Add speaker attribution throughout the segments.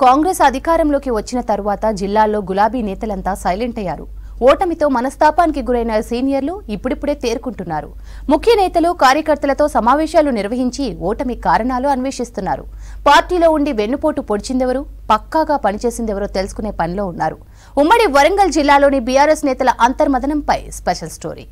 Speaker 1: కాంగ్రెస్ అధికారంలోకి వచ్చిన తరువాత జిల్లాల్లో గులాబీ నేతలంతా సైలెంట్ అయ్యారు. ఓటమితో మనస్తాపానికి గురైన సీనియర్లు ఇప్పుడిప్పుడే తేరుకుంటున్నారు. ముఖ్య నేతలు కార్యకర్తలతో సమావేశాలు నిర్వహించి ఓటమి కారణాలు అన్వేషిస్తున్నారు. పార్టీలో ఉండి వెన్నుపోటు పొడిచిందెవరు, పక్కాగా పనిచేసిందెవరో తెలుసుకునే పనిలో ఉన్నారు. ఉమ్మడి వరంగల్ జిల్లాలోని బీఆర్ఎస్ నేతల అంతర్మదనంపై స్పెషల్ స్టోరీ.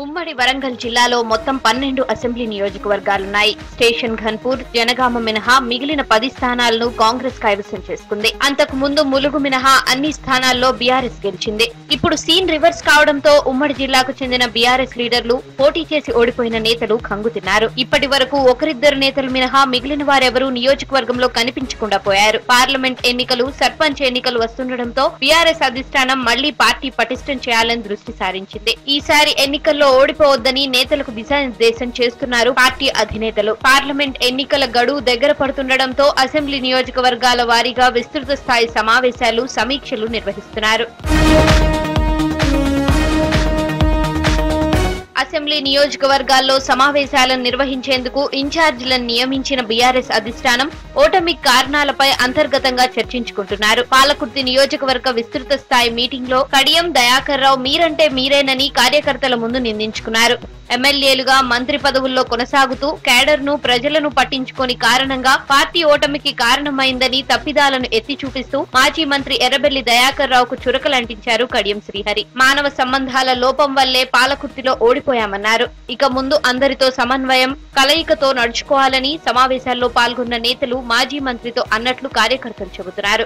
Speaker 1: ఉమ్మడి వరంగల్ జిల్లాలో మొత్తం 12 అసెంబ్లీ నియోజకవర్గాలున్నాయి. స్టేషన్ ఘన్పూర్, జనగామ మినహా మిగిలిన 10 స్థానాలను కాంగ్రెస్ కైవసం చేసుకుంది. అంతకు ముందు ములుగు మినహా అన్ని స్థానాల్లో బీఆర్ఎస్ గెలిచింది. ఇప్పుడు సీన్ రివర్స్ కావడంతో ఉమ్మడి జిల్లాకు చెందిన బీఆర్ఎస్ లీడర్లు పోటీ చేసి ఓడిపోయిన నేతలు కంగుతిన్నారు. ఇప్పటి వరకు ఒకరిద్దరు నేతలు మినహా మిగిలిన వారెవరూ నియోజకవర్గంలో కనిపించకుండా పోయారు. పార్లమెంట్ ఎన్నికలు, సర్పంచ్ ఎన్నికలు వస్తుండటంతో బీఆర్ఎస్ అధిష్టానం మళ్లీ పార్టీ పటిష్టం చేయాలని దృష్టి సారించింది. ఈసారి ఎన్నికల్లో ఓడిపోవద్దని నేతలకు దిశానిర్దేశం చేస్తున్నారు పార్టీ అధినేతలు. పార్లమెంట్ ఎన్నికల గడువు దగ్గర పడుతుండటంతో అసెంబ్లీ నియోజకవర్గాల వారీగా విస్తృత స్థాయి సమావేశాలు, సమీక్షలు నిర్వహిస్తున్నారు. అసెంబ్లీ నియోజకవర్గాల్లో సమావేశాలను నిర్వహించేందుకు ఇన్ఛార్జీలను నియమించిన బీఆర్ఎస్ అధిష్టానం ఓటమి కారణాలపై అంతర్గతంగా చర్చించుకుంటున్నారు. పాలకుర్తి నియోజకవర్గ విస్తృత స్థాయి మీటింగ్ లో కడియం దయాకర్ రావు మీరంటే మీరేనని కార్యకర్తల ముందు నిందించుకున్నారు. ఎమ్మెల్యేలుగా మంత్రి పదవుల్లో కొనసాగుతూ కేడర్ ను, ప్రజలను పట్టించుకోని కారణంగా పార్టీ ఓటమికి కారణమైందని తప్పిదాలను ఎత్తి చూపిస్తూ మాజీ మంత్రి ఎర్రబెల్లి దయాకర్ రావుకు చురకలంటించారు కడియం శ్రీహరి. మానవ సంబంధాల లోపం వల్లే పాలకుర్తిలో ఓడిపోయామన్నారు. ఇక ముందు అందరితో సమన్వయం, కలయికతో నడుచుకోవాలని సమావేశాల్లో పాల్గొన్న నేతలు మాజీ మంత్రితో అన్నట్లు కార్యకర్తలు చెబుతున్నారు.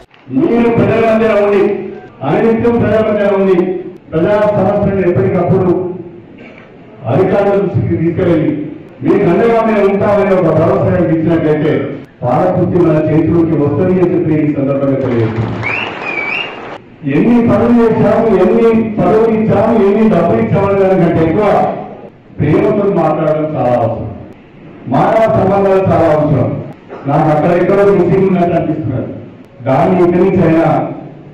Speaker 2: అధికారుల దృష్టికి తీసుకెళ్ళి మీకు అండగా మేము ఉంటామని ఒక భరోసా ఇచ్చినట్లయితే పాలకుర్తి మన చేతిలోకి వస్తుంది అని చెప్పి ఈ సందర్భంగా తెలియజేస్తున్నాం. ఎన్ని పనులు చేశాము, ఎన్ని పదవులు ఇచ్చాము, ఎన్ని డబ్బులు ఇచ్చామని దానికంటే ఎక్కువ ప్రేమతో మాట్లాడడం చాలా అవసరం. మానవ సంబంధాలు చాలా అవసరం. నాకు అక్కడ ఎక్కడో మిస్సింగ్ ఉన్నట్టు అనిపిస్తున్నారు. దాన్ని ఇక్కడి నుంచి అయినా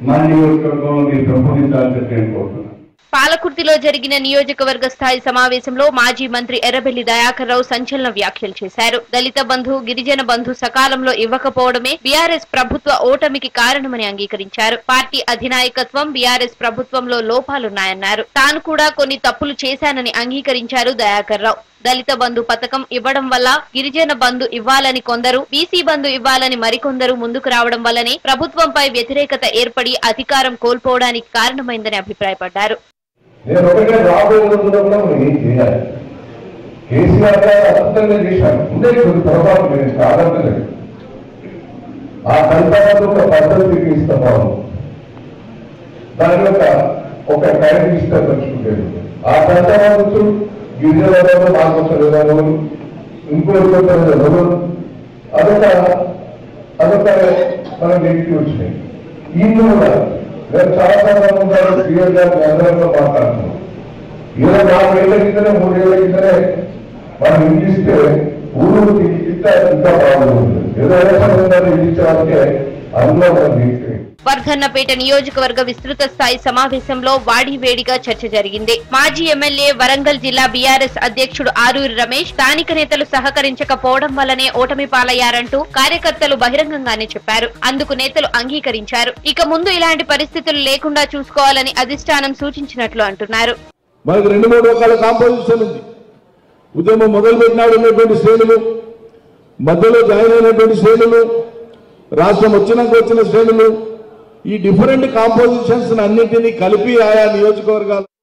Speaker 2: మన నియోజకవర్గంలో మీరు పెంపొందించాలని చెప్పి నేను కోరుతున్నాను.
Speaker 1: పాలకుర్తిలో జరిగిన నియోజకవర్గ స్థాయి సమావేశంలో మాజీ మంత్రి ఎర్రబెల్లి దయాకర్ రావు సంచలన వ్యాఖ్యలు చేశారు. దళిత బంధు, గిరిజన బంధు సకాలంలో ఇవ్వకపోవడమే బీఆర్ఎస్ ప్రభుత్వ ఓటమికి కారణమని అంగీకరించారు. పార్టీ అధినాయకత్వం, బీఆర్ఎస్ ప్రభుత్వంలో లోపాలున్నాయన్నారు. తాను కూడా కొన్ని తప్పులు చేశానని అంగీకరించారు దయాకర్ రావు. దళిత బంధు పథకం ఇవ్వడం వల్ల గిరిజన బంధు ఇవ్వాలని కొందరు, బీసీ బంధు ఇవ్వాలని మరికొందరు ముందుకు రావడం వల్లనే ప్రభుత్వంపై వ్యతిరేకత ఏర్పడి అధికారం కోల్పోవడానికి కారణమైందని అభిప్రాయపడ్డారు.
Speaker 2: నేను ఒకటే రాబోయే రోజుల్లో కూడా మనం ఏం చేయాలి? కేసీఆర్ గారు అద్భుతంగా చేశారు. ఉండే కొన్ని పొరపాటు నేను కాదనలేదు. ఆ కల్పనలో ఒక పద్ధతికి ఇస్తాము, దాని ఒక టైం ఇస్తే పంచుకుంటాడు. ఆ కల్పన గిరిజన మాకొస్తారు, ఇంకొక అదొక మన వ్యక్తి వచ్చినాయి. ఈయన కూడా నేను చాలా సందర్భంగా క్లియర్ గా అందరిలో మాట్లాడుతున్నాం. 24 ఏళ్ల కిందనే, 3 ఏళ్ల కిందనే మనం ఇంటిస్తే ఊరు ఇంకా బాగుంటుంది. 20 సంవత్సరాలు ఇంటించాలంటే అందులో మన వ్యక్తి.
Speaker 1: వర్ధన్నపేట నియోజకవర్గ విస్తృత స్థాయి సమావేశంలో వాడివేడిగా చర్చ జరిగింది. మాజీ ఎమ్మెల్యే, వరంగల్ జిల్లా బీఆర్ఎస్ అధ్యక్షుడు ఆరూరి రమేష్ స్థానిక నేతలు సహకరించకపోవడం వల్లనే ఓటమి పాలయ్యారంటూ కార్యకర్తలు బహిరంగంగానే చెప్పారు. అందుకు నేతలు అంగీకరించారు. ఇక ముందు ఇలాంటి పరిస్థితులు లేకుండా చూసుకోవాలని అధిష్టానం సూచించినట్లు అంటున్నారు.
Speaker 3: మనకు 2-3 రకాల కాంపోజిషన్ ఉంది. ఉద్యమం మొదలుపెట్టినాడు ఉన్నటువంటి శ్రేణులు, మధ్యలో జాయిన్ అయినటువంటి శ్రేణులు, రాష్ట్రం వచ్చిన శ్రేణులు, ఈ డిఫరెంట్ కాంపోజిషన్స్ అన్నింటినీ కలిపి ఆయా నియోజకవర్గాలు